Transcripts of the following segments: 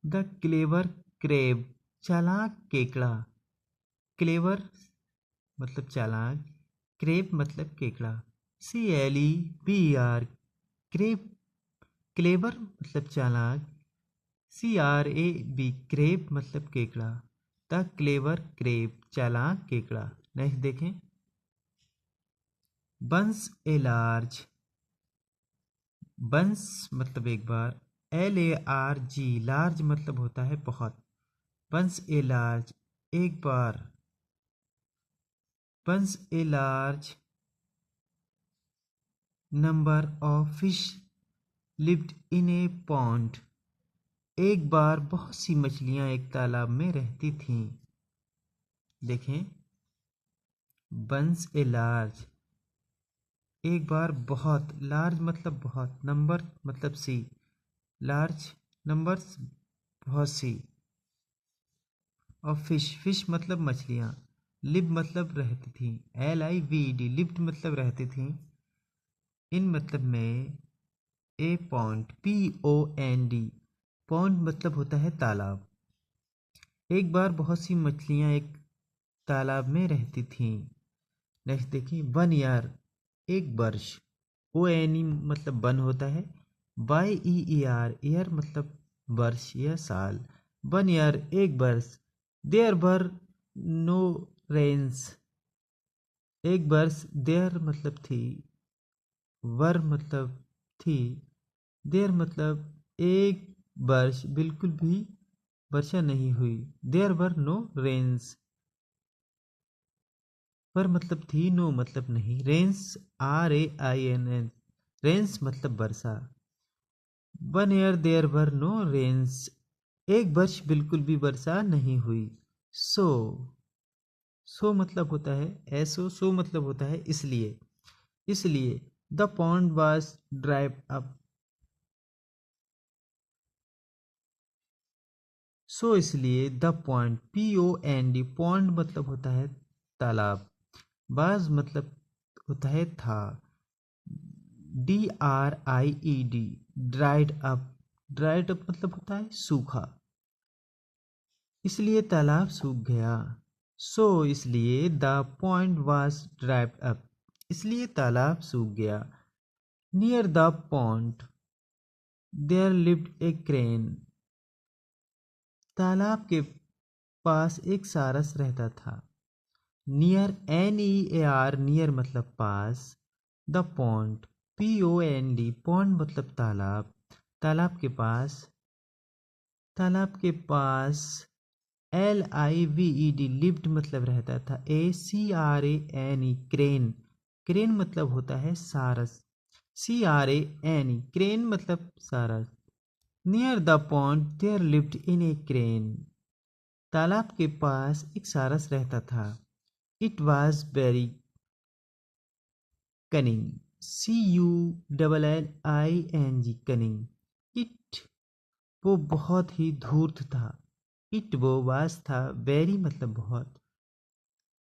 The clever crab, चालाक केकड़ा। Clever मतलब चालाक, क्रेब मतलब केकड़ा। CLEBR, क्रेब, क्लेवर मतलब चालाक। CRAB, क्रेब मतलब केकड़ा। द क्लेवर क्रेब, चालाक केकड़ा। नेक्स्ट देखें, बंस ए लार्ज, बंस मतलब एक बार, LARG, लार्ज मतलब होता है बहुत। बंस ए लार्ज, एक बार। Once a large number of fish lived in a pond, एक बार बहुत सी मछलियां एक तालाब में रहती थीं। देखें, बंस ए लार्ज, एक बार बहुत, लार्ज मतलब बहुत, नंबर मतलब सी, लार्ज नंबर्स बहुत सी, और फिश, फिश मतलब मछलियाँ, लिव मतलब रहती थी, LIVED, लिव्ड मतलब रहती थी, इन मतलब में, ए पॉन्ड, POND, पॉन्ड मतलब होता है तालाब। एक बार बहुत सी मछलियाँ एक तालाब में रहती थीं। नेक्स्ट देखिए, 1 ईयर, एक वर्ष। ONE मतलब वन होता है। YEER, ईयर मतलब वर्ष या साल। 1 ईयर, एक वर्ष। देयर वर नो रेन्स, एक वर्ष। देयर मतलब थी, वर मतलब थी, देयर मतलब एक वर्ष बिल्कुल भी वर्षा नहीं हुई। देयर वर नो रेन्स, पर मतलब थी, नो मतलब नहीं, रेन्स, RAINS, रेन्स मतलब वर्षा। 1 year there were no rains, एक वर्ष बिल्कुल भी वर्षा नहीं हुई। सो, सो मतलब होता है ऐसो, सो मतलब होता है इसलिए, इसलिए the pond was dried up, so इसलिए द पॉन्ड, POND, पॉन्ड मतलब होता है तालाब, वाज मतलब होता है था, DRIED, dried up, dried up मतलब होता है सूखा, इसलिए तालाब सूख गया। सो इसलिए the pond was dried up, इसलिए तालाब सूख गया। Near the pond there lived a crane, तालाब के पास एक सारस रहता था। नियर, NEAR, नियर मतलब पास। द पॉन्ड, POND, पॉन्ड मतलब तालाब, तालाब के पास, तालाब के पास। LIVED, लिव्ड मतलब रहता था। CRANE, क्रेन, क्रेन मतलब होता है सारस। CRANE, क्रेन मतलब सारस। Near the pond there lived in a crane, तालाब के पास एक सारस रहता था। It was very cunning, CULLING, cunning. It, वो बहुत ही धूर्त था। इट, वो वास था, वेरी मतलब बहुत।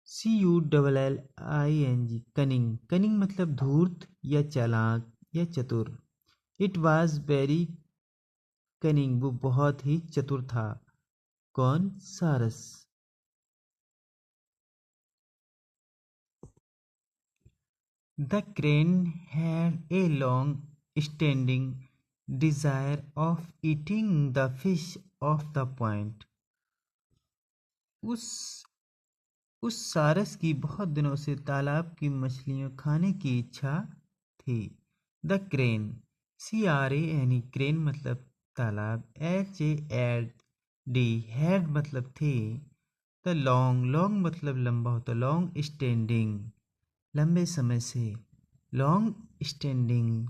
CULLING, कनिंग, कनिंग मतलब धूर्त या चालाक या चतुर। इट वॉज वेरी कनिंग, वो बहुत ही चतुर था। कौन? सारस। The crane had a long standing desire of eating the fish of the point, उस उस सारस की बहुत दिनों से तालाब की मछलियां खाने की इच्छा थी। द क्रेन, CRANE, क्रेन मतलब तालाब। HAD, हैड मतलब थी। द लॉन्ग, लॉन्ग मतलब लंबा होता, लॉन्ग स्टैंडिंग, लंबे समय से। Long standing,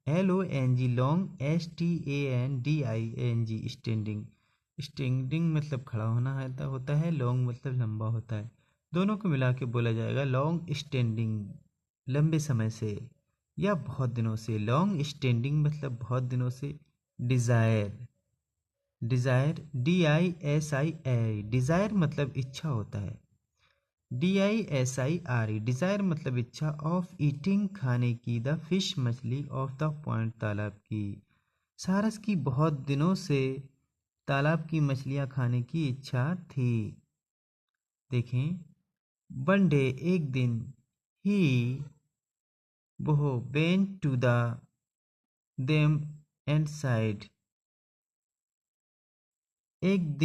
LONG, long, STANDING, standing, standing मतलब खड़ा होना होता है, लॉन्ग मतलब लंबा होता है, दोनों को मिला के बोला जाएगा लॉन्ग स्टैंडिंग, लंबे समय से या बहुत दिनों से। लॉन्ग स्टैंडिंग मतलब बहुत दिनों से। डिज़ायर, डिज़ायर, DISIR, डिज़ायर मतलब इच्छा होता है। DISIRE, डिज़ायर मतलब इच्छा। ऑफ ईटिंग, खाने की। द फिश, मछली। ऑफ द पॉइंट, तालाब की। सारस की बहुत दिनों से तालाब की मछलियाँ खाने की इच्छा थी। देखें, वन डे एक दिन, ही वो went to the them and said. एक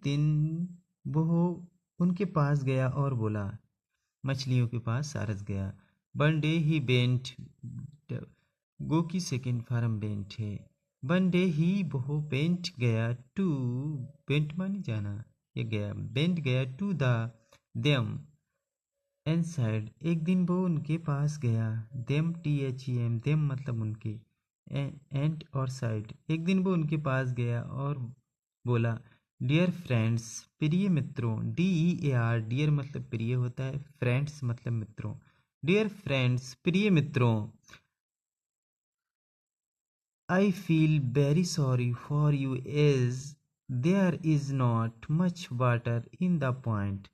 दिन वो उनके पास गया और बोला, मछलियों के पास सारस गया। वन डे ही बेंट, गो की सेकेंड फॉर्म बेंट है। वन डे ही वो बेंट गया टू, बेंट माने जाना, ये गया, बेंट गया to the them and said. एक दिन वो उनके पास गया, देम THEM, देम मतलब उनके, एंड और साइड। एक दिन वो उनके पास गया और बोला, डियर फ्रेंड्स, प्रिय मित्रों, DEAR, डियर मतलब प्रिय होता है, फ्रेंड्स मतलब मित्रों। डियर फ्रेंड्स, प्रिय मित्रों, I feel very sorry for you as there is not much water in the pond.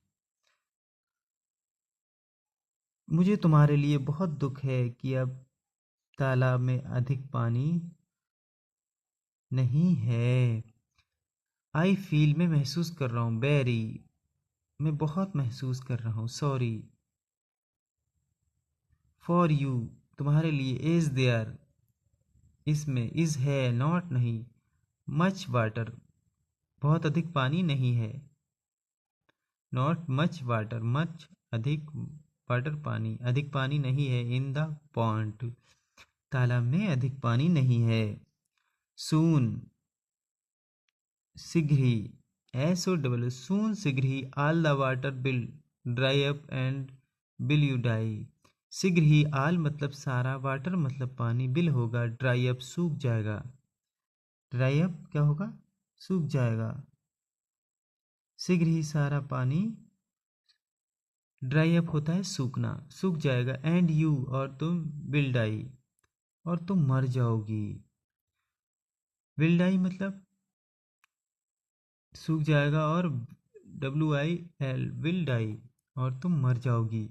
मुझे तुम्हारे लिए बहुत दुख है कि अब तालाब में अधिक पानी नहीं है। आई फील, मैं महसूस कर रहा हूँ, वेरी, मैं बहुत महसूस कर रहा हूँ, सॉरी, फॉर यू, तुम्हारे लिए, इज देयर, इसमें, इज है, नॉट नहीं, मच वाटर, बहुत अधिक पानी नहीं है, नॉट मच वाटर, मच अधिक, वाटर पानी, अधिक पानी नहीं है, इन द पॉन्ड, तालाब में अधिक पानी नहीं है। सून, शीघ्र ही, SOW, सून शीघ्र ही, all the water will dry up and will you die. शीघ्र ही, ऑल मतलब सारा, वाटर मतलब पानी, बिल होगा, ड्राई अप सूख जाएगा। ड्राई अप क्या होगा? सूख जाएगा। शीघ्र ही सारा पानी, ड्राई अप होता है सूखना, सूख जाएगा, एंड यू और तुम, विल डाई और तुम मर जाओगी। विल डाई मतलब सूख जाएगा, और WIL, विल डाई, और तुम मर जाओगी।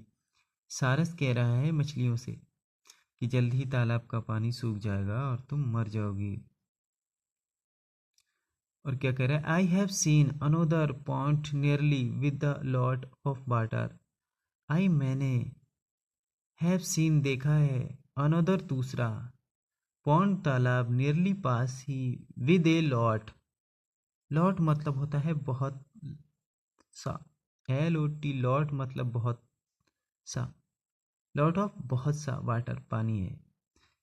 सारस कह रहा है मछलियों से कि जल्द ही तालाब का पानी सूख जाएगा और तुम मर जाओगी। और क्या कह रहा है? I have seen another point nearly with the lot of water. I मैंने, हैव सीन देखा है, अनोदर दूसरा, पॉन्ड तालाब, नियरली पास ही, विद ए लॉट, लॉट मतलब होता है बहुत सा, LOT, लॉट मतलब बहुत सा, लॉट ऑफ बहुत सा वाटर, पानी है।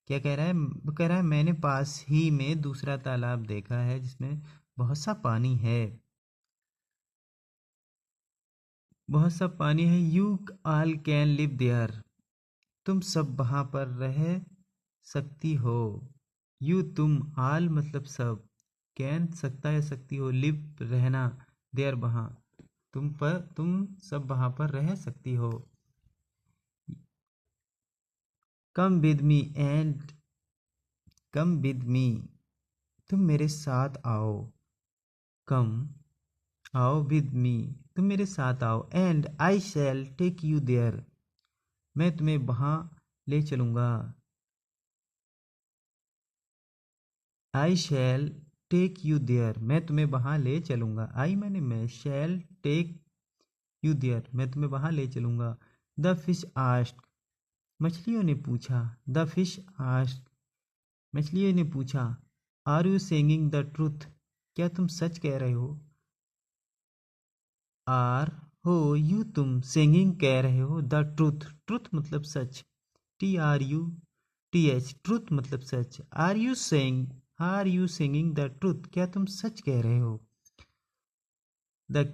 क्या कह रहा है? वो कह रहा है मैंने पास ही में दूसरा तालाब देखा है जिसमें बहुत सा पानी है, बहुत सा पानी है। You all can live there, तुम सब वहाँ पर रह सकती हो। यू तुम, ऑल मतलब सब, कैन सकता या सकती हो, लिव रहना, देयर वहाँ, तुम सब वहाँ पर रह सकती हो। Come with me and, come with me, तुम मेरे साथ आओ, कम, आओ, विद मी, तुम मेरे साथ आओ, and I shall take you there, मैं तुम्हें वहाँ ले चलूँगा। I shall take you there, मैं तुम्हें वहाँ ले चलूँगा। आई मैंने मैं, शैल टेक यू देयर, मैं तुम्हें वहाँ ले चलूँगा। द फिश आस्क्ड, मछलियों ने पूछा, द फिश आस्क्ड, मछलियों ने पूछा, are you saying the truth, क्या तुम सच कह रहे हो? आर हो यू तुम, सिंगिंग कह रहे हो, द ट्रूथ, ट्रूथ मतलब सच, TRUTH, ट्रूथ मतलब सच। Are you saying, are you singing the truth, क्या तुम सच कह रहे हो? द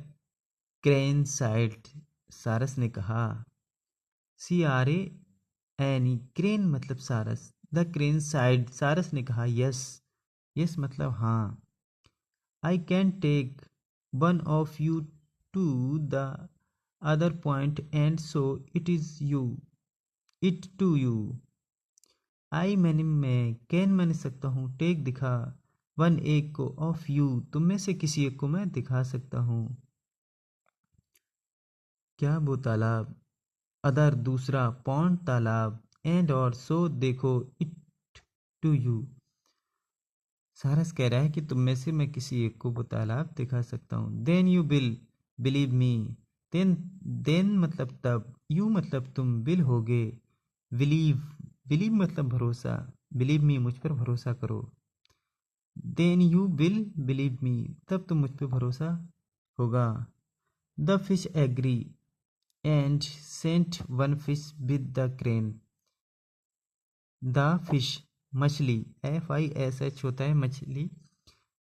क्रेन साइड, सारस ने कहा, CRANE, क्रेन मतलब सारस, द क्रेन साइड, सारस ने कहा, यस, यस मतलब हाँ। I can take one of you to the other point and so it is you, it to you. I मैंने मैं, कैन मैंने सकता हूँ, टेक दिखा, वन एक को, ऑफ यू तुम में से किसी एक को मैं दिखा सकता हूँ। क्या वो तालाब, अदर दूसरा, पॉन्ड तालाब, एंड और सो देखो, इट टू यू सारस कह रहा है कि तुम में से मैं किसी एक को वो तालाब दिखा सकता हूँ। Then you will believe me. Then मतलब तब, यू मतलब तुम, विल होगे, बिलीव, बिलीव मतलब भरोसा, बिलीव मी मुझ पर भरोसा करो। Then you will believe me, तब तुम मुझ पर भरोसा होगा। The fish agree and sent one fish with the crane. The fish मछली, FISH होता है मछली।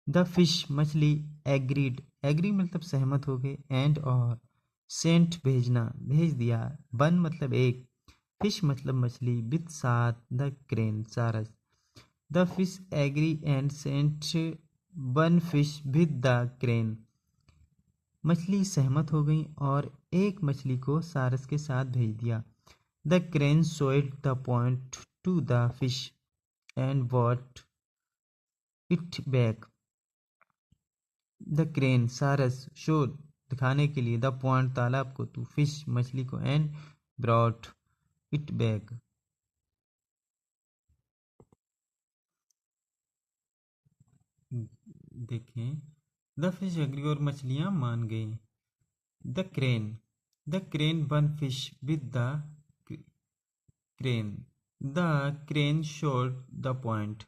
द फिश मछली एग्रीड, एग्री मतलब सहमत हो गए, एंड और, सेंट भेजना, भेज दिया, वन मतलब एक, फिश मतलब मछली, विद साथ, द क्रेन सारस। The fish agree and sent one fish with the crane. मछली सहमत हो गई और एक मछली को सारस के साथ भेज दिया। The crane showed the point two the fish and bought it back. The crane सारस शो दिखाने के लिए, द पॉइंट तालाब को, टू फिश मछली को, एंड ब्रॉट इट बैक। देखें, द फिश एग्री और मछलियां मान गई। The crane, the crane one fish with the crane. The crane showed the point,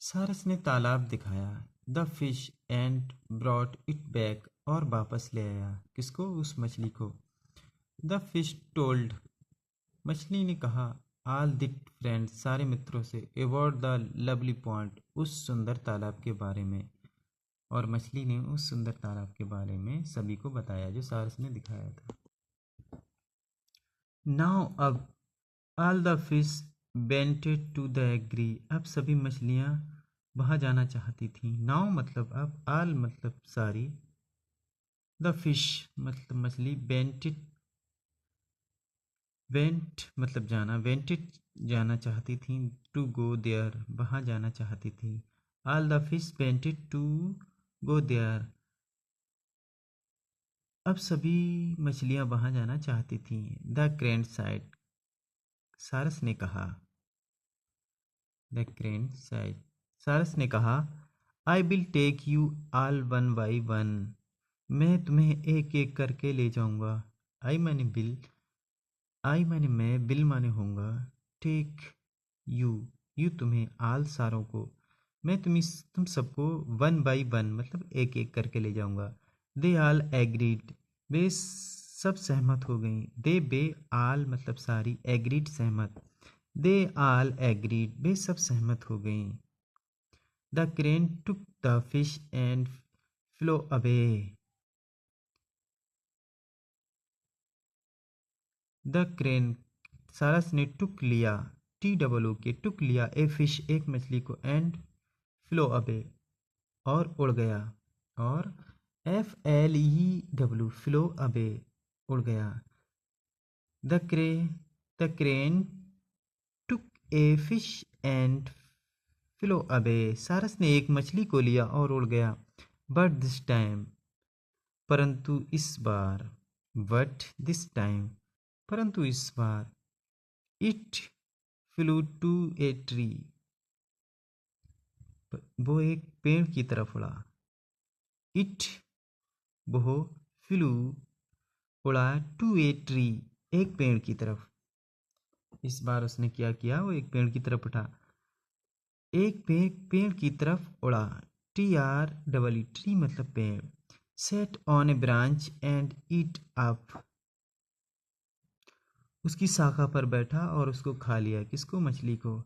सारस ने तालाब दिखाया। The fish and brought it back, और वापस ले आया, किसको, उस मछली को। द फिश टोल्ड, मछली ने कहा, ऑल दिट फ्रेंड्स, सारे मित्रों से, अबाउट द लवली पॉइंट, उस सुंदर तालाब के बारे में। और मछली ने उस सुंदर तालाब के बारे में सभी को बताया जो सारस ने दिखाया था। नाउ अब, all the fish wanted to the agree, अब सभी मछलियां वहां जाना चाहती थी। नाउ मतलब अब, ऑल मतलब सारी, द फिश मतलब मछली, वेंटेड, वेंट मतलब जाना, वेंटेड जाना चाहती थी, टू गो देयर वहां जाना चाहती थी। All the fish wanted to go there, अब सभी मछलियां वहां जाना चाहती थीं। द ग्रैंड साइड, सारस ने कहा, द ग्रैंड साइड, सारस ने कहा, I will take you all one by one, मैं तुम्हें एक एक करके ले जाऊंगा। आई माने बिल, आई माने मैं, बिल माने होऊंगा, टेक यू, यू तुम्हें, आल सारों को, मैं तुम सबको, वन बाई वन मतलब एक एक करके ले जाऊंगा। दे आल एग्रीड, वे सब सहमत हो गई। दे बे आल मतलब सारी, एग्रीड सहमत, दे आल एग्रीड, वे सब सहमत हो गई। The crane took the fish and flow away, the crane सारस ने टुक लिया, TOO के टुक लिया, ए फिश एक मछली को, एंड फ्लो अवे और उड़ गया, और FLEW फ्लो अवे उड़ गया। The cray the crane took a fish and flow away, सारस ने एक मछली को लिया और उड़ गया। बट दिस टाइम, परंतु इस बार, बट दिस टाइम, परंतु इस बार, it flew to a tree, वो एक पेड़ की तरफ उड़ा। इट, वो, फ्लू उड़ा, टू ए ट्री एक पेड़ की तरफ। इस बार उसने क्या किया, वो एक पेड़ की तरफ उठा, एक पेड़ की तरफ उड़ा। TREE, ट्री मतलब पेड़। Set on A branch and eat up, उसकी शाखा पर बैठा और उसको खा लिया, किसको, मछली को।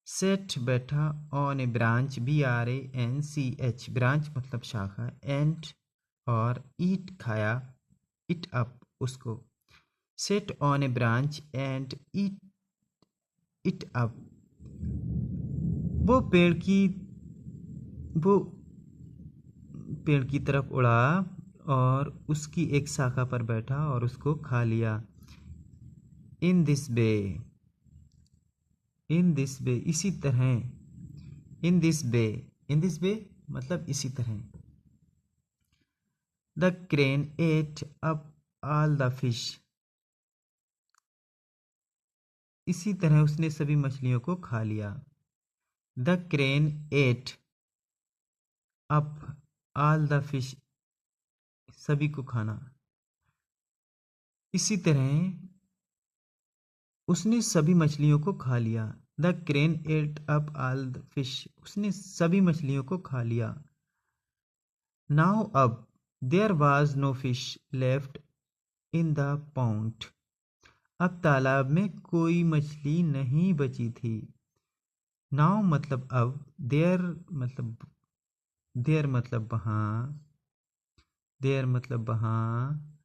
सेट बैठा, on A branch, BRANCH, branch मतलब शाखा, एंड और ईट खाया, इट अप उसको। Set on A branch and eat it up, वो पेड़ की वो पेड़ की तरफ उड़ा और उसकी एक शाखा पर बैठा और उसको खा लिया। In this way, in this way इसी तरह, in this way, in this way मतलब इसी तरह। The crane ate up all the fish, इसी तरह उसने सभी मछलियों को खा लिया। The crane ate up all the fish, सभी को खाना। इसी तरह उसने सभी मछलियों को खा लिया। The crane ate up all the fish, उसने सभी मछलियों को खा लिया। नाउ अब there was no fish left in the pond, अब तालाब में कोई मछली नहीं बची थी। नाउ मतलब अब, देयर मतलब वहाँ, देयर मतलब वहाँ,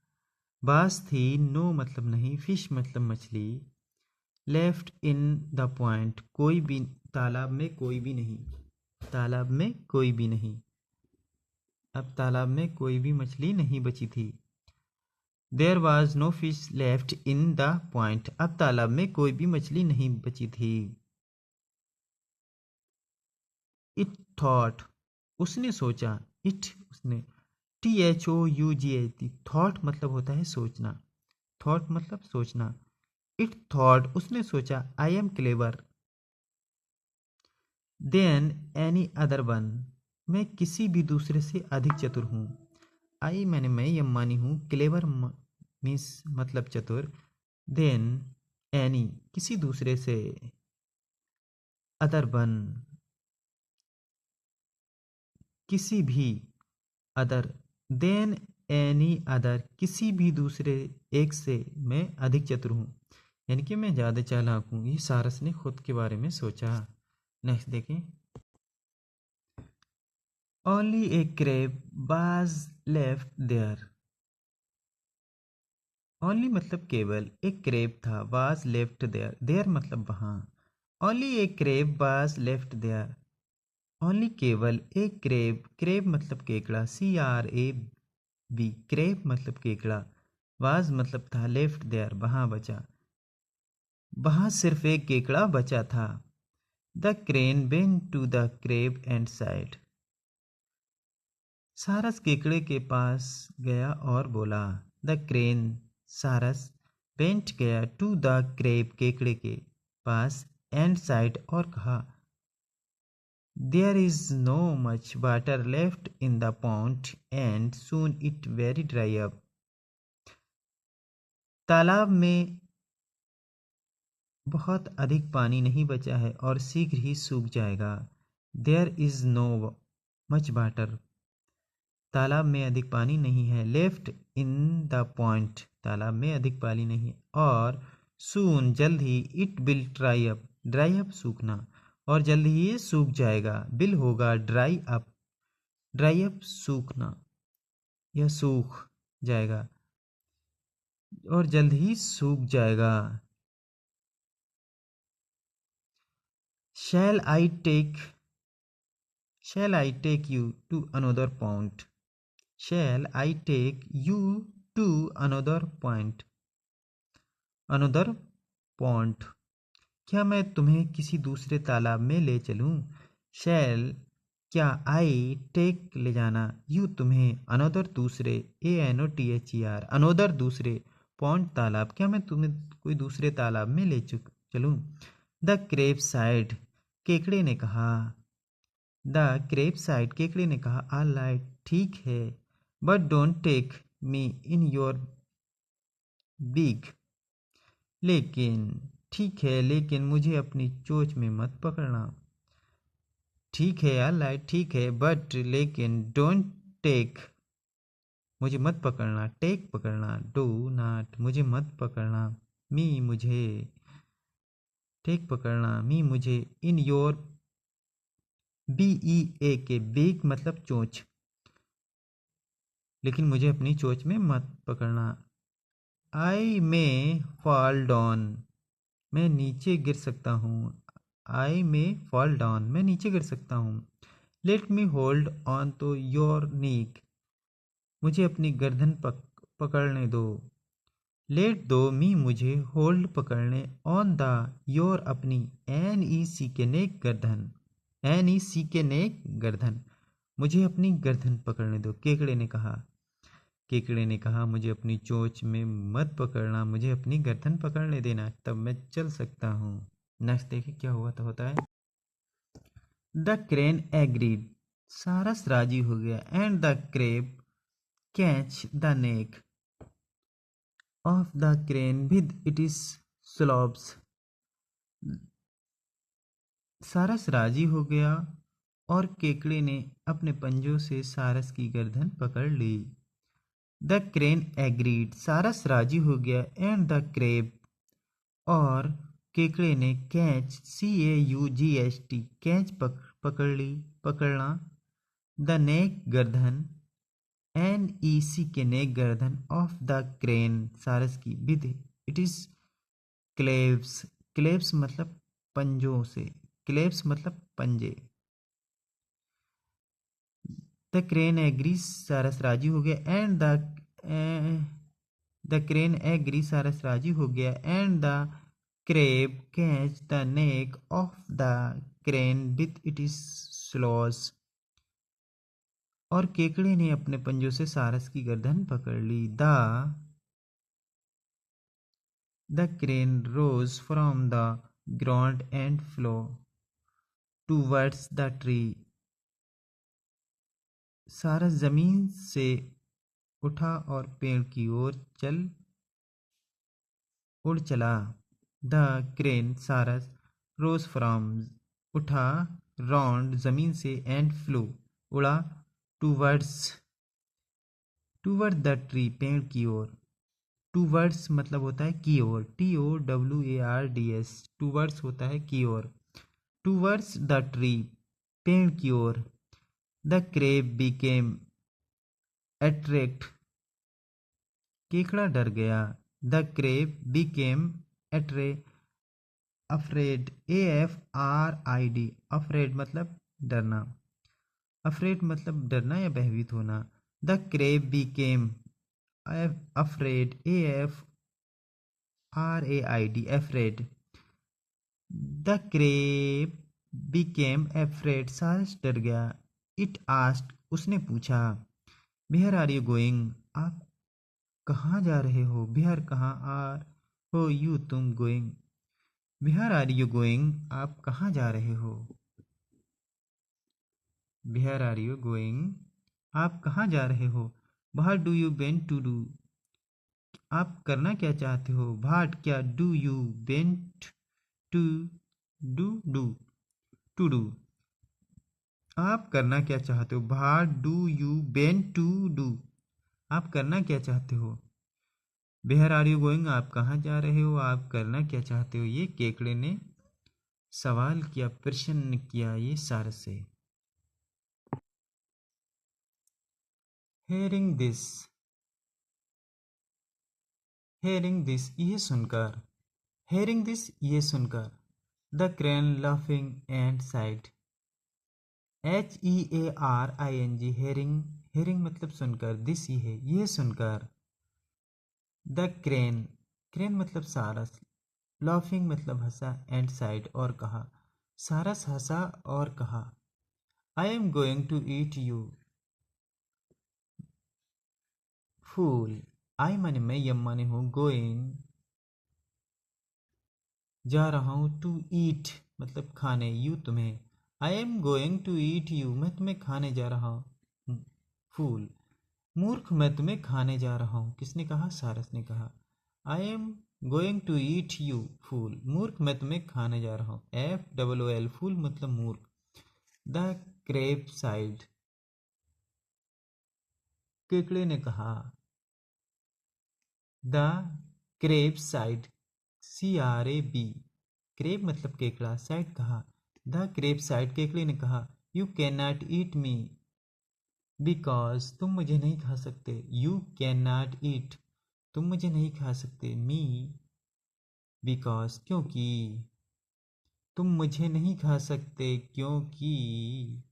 बास थी, नो मतलब नहीं, फिश मतलब मछली, लेफ्ट इन द पॉइंट कोई भी, तालाब में कोई भी नहीं, तालाब में कोई भी नहीं, अब तालाब में कोई भी मछली नहीं बची थी। There was no fish left in the point, अब तालाब में कोई भी मछली नहीं बची थी। इट थॉट, उसने सोचा, इट उसने, THOUGH, थॉट मतलब होता है सोचना, थॉट मतलब सोचना। इट थॉट, उसने सोचा, I am clever then any other one, मैं किसी भी दूसरे से अधिक चतुर हूँ। आई मैंने मैं या मानी हूँ, क्लेवर मीन्स मतलब चतुर, देन एनी किसी दूसरे से, अदर वन किसी भी, अदर देन एनी अदर किसी भी दूसरे एक से मैं अधिक चतुर हूँ, यानी कि मैं ज़्यादा चालाक हूँ। ये सारस ने खुद के बारे में सोचा। नेक्स्ट देखें। Only a crab was left there, only मतलब केवल, एक क्रेब था, वाज लेफ्ट देयर, देयर मतलब वहाँ। Only a crab was left there, only केवल एक क्रेब, क्रेब मतलब केकड़ा, CRAB, क्रेब मतलब केकड़ा, वाज मतलब था, लेफ्ट देयर वहाँ बचा, वहाँ सिर्फ एक केकड़ा बचा था। The crane went to the crab and said, सारस केकड़े के पास गया और बोला। द क्रेन, सारस, वेंट गया, टू द क्रेब केकड़े के पास, एंड साइड और कहा, there is no much water left in the pond and soon it very dry up, तालाब में बहुत अधिक पानी नहीं बचा है और शीघ्र ही सूख जाएगा। There is no much water, तालाब में अधिक पानी नहीं है, लेफ्ट इन द पॉइंट, तालाब में अधिक पानी नहीं है, और सून जल्द ही, इट विल ड्राई अप सूखना, और जल्द ही ये सूख जाएगा, बिल होगा, ड्राई अप सूखना, यह सूख जाएगा और जल्द ही सूख जाएगा। Shall I take shall I take you to another point, shall I take you to another point, another point, क्या मैं तुम्हें किसी दूसरे तालाब में ले चलूं? शैल क्या, आई टेक ले जाना, यू तुम्हें, अनदर दूसरे, ANOTHER, अनदर दूसरे, पॉन्ड तालाब, क्या मैं तुम्हें कोई दूसरे तालाब में ले चलूं? द क्रेप साइड, केकड़े ने कहा, द क्रेप साइड, केकड़े ने कहा, ऑल राइट, ठीक है, but don't take me in your big, लेकिन ठीक है, लेकिन मुझे अपनी चोंच में मत पकड़ना। ठीक है, ऑलराइट, ठीक है, बट लेकिन, डोंट टेक, मुझे मत पकड़ना, टेक पकड़ना, डू नॉट, मुझे मत पकड़ना, मी मुझे, टेक पकड़ना, मी मुझे, इन योर, BEAK, बिग मतलब चोंच, लेकिन मुझे अपनी चोंच में मत पकड़ना। आई में फॉल डाउन, मैं नीचे गिर सकता हूँ। आई में फॉल डाउन, मैं नीचे गिर सकता हूँ। Let me hold on to your neck, मुझे अपनी गर्दन पकड़ने दो। लेट दो मी, मुझे, होल्ड पकड़ने, ऑन द, योर अपनी, NEC नेक गर्दन, NEC नेक गर्दन, मुझे अपनी गर्दन पकड़ने दो, केकड़े ने कहा। केकड़े ने कहा, मुझे अपनी चोंच में मत पकड़ना, मुझे अपनी गर्दन पकड़ने देना, तब मैं चल सकता हूँ। नेक्स्ट देखिए क्या हुआ तो होता है। द क्रेन एग्रीड, सारस राजी हो गया। And the crab catch the neck of the crane with it is claws, सारस राजी हो गया और केकड़े ने अपने पंजों से सारस की गर्दन पकड़ ली। द क्रेन एग्रीड, सारस राजी हो गया। एंड द क्रेब, और केकड़े ने कैच CAUGHT, कैच पकड़ ली, पकड़ना। द नेक, गर्दन, NEC के नेक, गर्दन, ऑफ द क्रेन, सारस की, विद इट इज क्लेव्स, क्लेव्स मतलब पंजों से, क्लेव्स मतलब पंजे। द क्रेन एग्री, सारस राजी हो गया। एंड द क्रेन एग्री, सारस राजी हो गया। And the crab catch the neck of the crane with it is claws, और केकड़े ने अपने पंजों से सारस की गर्दन पकड़ ली। The crane rose from the ground and flew towards the tree, सारस जमीन से उठा और पेड़ की ओर उड़ चला। द क्रेन, सारस, रोज फ्रॉम, उठा, राउंड, जमीन से, एंड फ्लो, उड़ा, टूवर्ड्स, टूवर्ड द ट्री, पेड़ की ओर। टूवर्ड्स मतलब होता है की ओर, TOWARDS, टूवर्ड्स होता है की ओर। टूवर्ड्स द ट्री, पेड़ की ओर। द क्रेब बिकेम अट्रैक्ट, केकड़ा डर गया। द क्रेब बिकेम एट्रे अफ्रेड, AFRID, अफ्रेड मतलब डरना, अफ्रेड मतलब डरना या भयभीत होना। The crab became afraid, AFRAID, afraid. The crab became afraid, सारस डर गया। इट आस्क्ड, उसने पूछा। वेयर आर यू गोइंग, आप कहाँ जा रहे हो। वेयर कहाँ, आर हो यू तुम, going, where are you going, आप कहाँ जा रहे हो। वेयर आर यू गोइंग, आप कहाँ जा रहे हो। What do you want to do, आप करना क्या चाहते हो। व्हाट क्या, do you want to do, to do, आप करना क्या चाहते हो। What do you want to do, आप करना क्या चाहते हो। वेयर आर यू गोइंग, आप कहाँ जा रहे हो, आप करना क्या चाहते हो। ये केकड़े ने सवाल किया, प्रश्न किया ये सारस से। हेयरिंग दिस, हेयरिंग दिस, ये सुनकर। हेयरिंग दिस, ये सुनकर। The crane laughing and side, HEARING, hearing, hearing मतलब सुनकर, दिस ये सुनकर। द क्रेन, क्रेन मतलब सारस, लाफिंग मतलब हंसा, एंड साइड और कहा, सारस हंसा और कहा, I am going to eat you, fool. I माने मैं, यम माने हूँ, गोइंग जा रहा हूँ, टू ईट मतलब खाने, यू तुम्हें। I am going to eat you, मैं तुम्हें खाने जा रहा हूँ, फूल। मूर्ख, मैं तुम्हें खाने जा रहा हूँ, किसने कहा, सारस ने कहा। I am going to eat you, fool, मूर्ख मैं तुम्हें खाने जा रहा हूँ, FOOL, फूल मतलब मूर्ख। द क्रेप साइड, केकड़े ने कहा। The crepe side, CRAB, crepe मतलब केकड़ा, साइड कहा। द क्रेप साइड, केकड़े ने कहा। You can not eat me, because, तुम मुझे नहीं खा सकते। यू कैन नॉट ईट, तुम मुझे नहीं खा सकते। मी, बिकॉज, क्योंकि, तुम मुझे नहीं खा सकते क्योंकि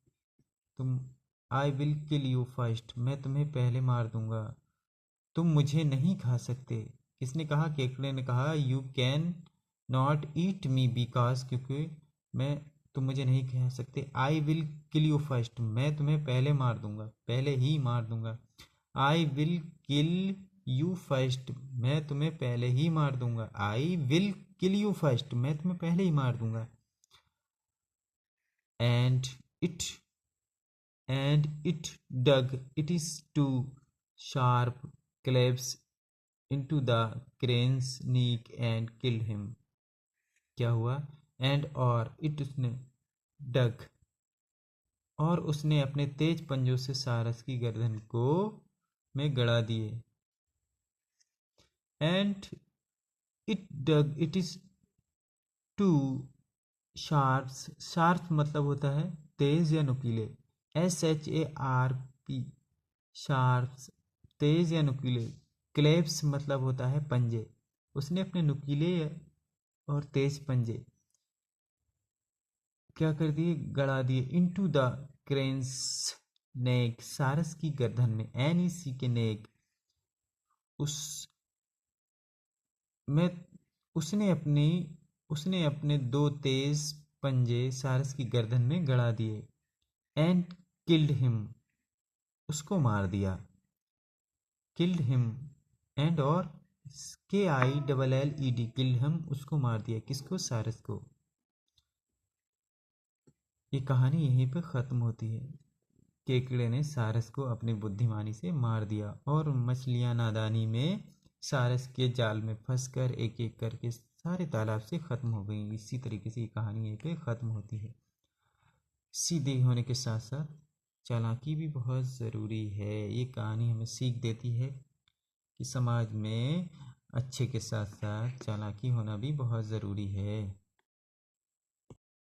तुम, I will kill you first, मैं तुम्हें पहले मार दूंगा। तुम मुझे नहीं खा सकते, किसने कहा, केकड़े ने कहा। You can not eat me because, क्योंकि मैं, तुम मुझे नहीं खा सकते। I will kill you first, मैं तुम्हें पहले मार दूंगा, पहले ही मार दूंगा। I will kill you first, मैं तुम्हें पहले ही मार दूंगा। I will kill you first, मैं तुम्हें पहले ही मार दूंगा। and it it dug its two sharp claws into the crane's neck and killed him. क्या हुआ? एंड और इट उसने डग और उसने अपने तेज पंजों से सारस की गर्दन को में गड़ा दिए. And it dug it is too sharps. Sharp मतलब होता है तेज या नुकीले. SHARP. शार्प्स तेज या नुकीले. क्लेप्स मतलब होता है पंजे. उसने अपने नुकीले और तेज पंजे क्या कर दिए? गड़ा दिए. इनटू द क्रेन्स नेक. सारस की गर्दन में. NEC के नेक. उस में उसने अपने दो तेज पंजे सारस की गर्दन में गड़ा दिए. And killed him. उसको मार दिया. Killed him. एंड और KILLED. किल्ड हिम उसको मार दिया. किसको? सारस को. ये कहानी यहीं पे ख़त्म होती है. केकड़े ने सारस को अपनी बुद्धिमानी से मार दिया और मछलियाँ नादानी में सारस के जाल में फंसकर एक एक करके सारे तालाब से ख़त्म हो गई. इसी तरीके से ये कहानी यहीं पे ख़त्म होती है. सीधे होने के साथ साथ चालाकी भी बहुत ज़रूरी है. ये कहानी हमें सीख देती है कि समाज में अच्छे के साथ साथ चालाकी होना भी बहुत ज़रूरी है.